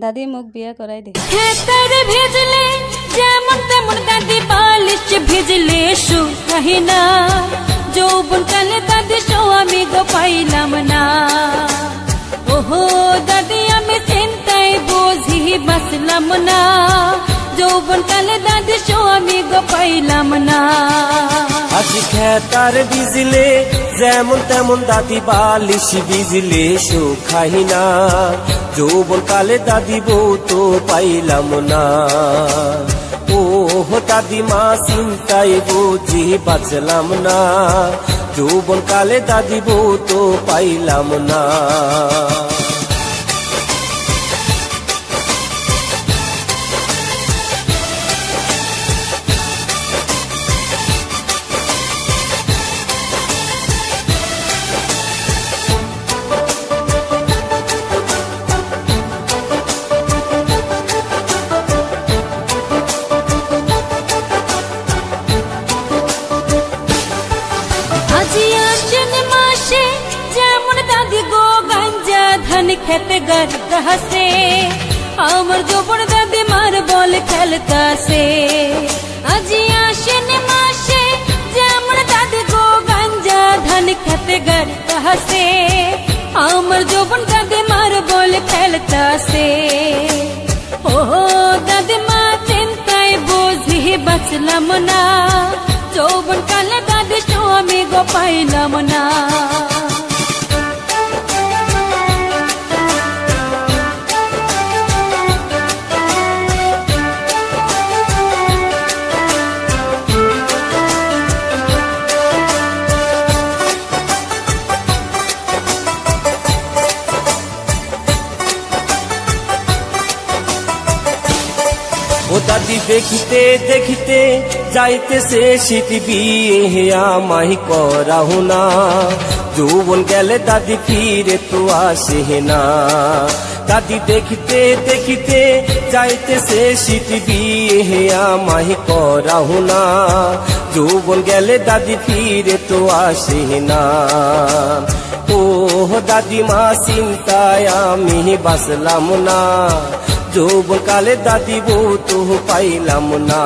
দাদি মুখ বিয়া করাই দে। খেতের ভিজলে যেমন তেমন দাদি বালিশ ভিজলে শুকাহি না, যৌবন কালে দাদি স্বামী গো পাইলাম না। ওহো দাদি আমি চিন্তায় বুঝি বাঁচলাম না, যৌবন কালে দাদি স্বামী গো পাইলাম না। আজ খেতার ভিজলে যেমন তেমন দাদি বালিশ ভিজলে শুকাহি না, যৌবন কালে দাদি বউ তো পাইলাম না। ও দাদি মা চিন্তায় বুঝি বাঁচলাম না, যৌবন কালে দাদি বউ তো পাইলাম না। খেতে গাছে আমার যৌবন দাদি মার বল খেলতাছে। আজি আসেন মাসে যেমন দাদি গো গাঞ্জা ধান খেতে গাছে, আমার যৌবন দাদি মার বল খেলতাছে। ও দাদি মা চিন্তায় বুঝি বাঁচলাম না, যৌবন কালে দাদি স্বামী গো পাইলাম না। ও দাদি দেখিতে দেখিতে যাইতেছে শীত বিয়ে আমায় করাহু না, যৌবন গেলে দাদি ফিরে তো আসে না। দাদি দেখিতে দেখিতে যাইতেছে শীত বিয়ে আমায় করাহু না, যৌবন গেলে দাদি ফিরে তো আসে না। ও দাদি মা চিন্তায় আমি বাঁচলাম না, যৌবন কালে দাদি বউ তো পাইলাম না।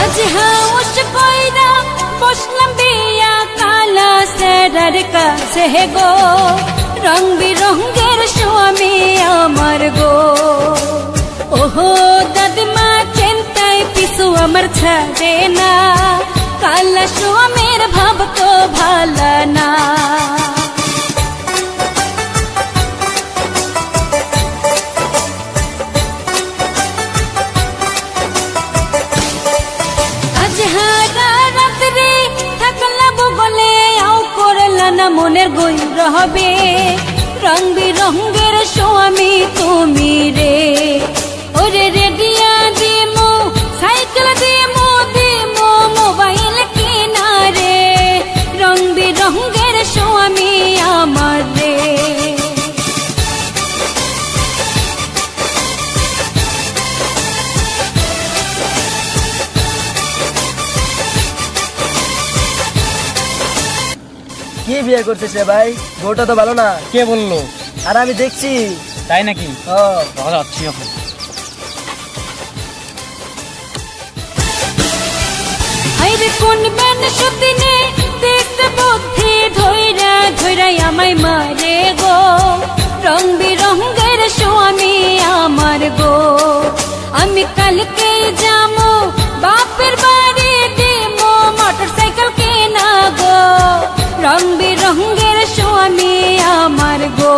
আজ হাউস কইরা বসলাম বিয়া কালা সেরার কাছে গো, রং বিরঙ্গের স্বামী আমার গো। ওহো দাদিমা চিন্তায় পিছু আমার ছাড়ে না, কালা স্বামীর ভাব তো ভালো না। মনের গই রহবে রং বিরঙ্গের স্বামী তুমি রে। ওরে রেডিয়া দিমো সাইকেল দিমো দিমো মোবাইল কিনা রে, রং বিরঙ্গের স্বামী আমার রে। কি বিয়ে করতেছে ভাই? বউটা তো ভালো না। কে বললো? আর আমি দেখছি। তাই নাকি? যাচ্ছি এখন। আইরে কোন বেন সতিনে দেখতে বুদ্ধি ধইরা ধইরা আমায় মারে গো, রং বিরঙ্গের স্বামী আমার গো। আমি কালকে যামো বাপের বাড়ি দিমো মোটর সাইকেল কেনা গো, রং বিরঙ্গের স্বামী আমার গো।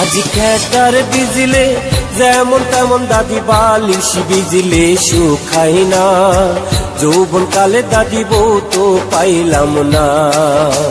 আজ খেতার বিজলে যেমন তেমন দাদি বালিশ বিজলে শুকাই না, যৌবন কালে দাদি বউ তো পাইলাম না।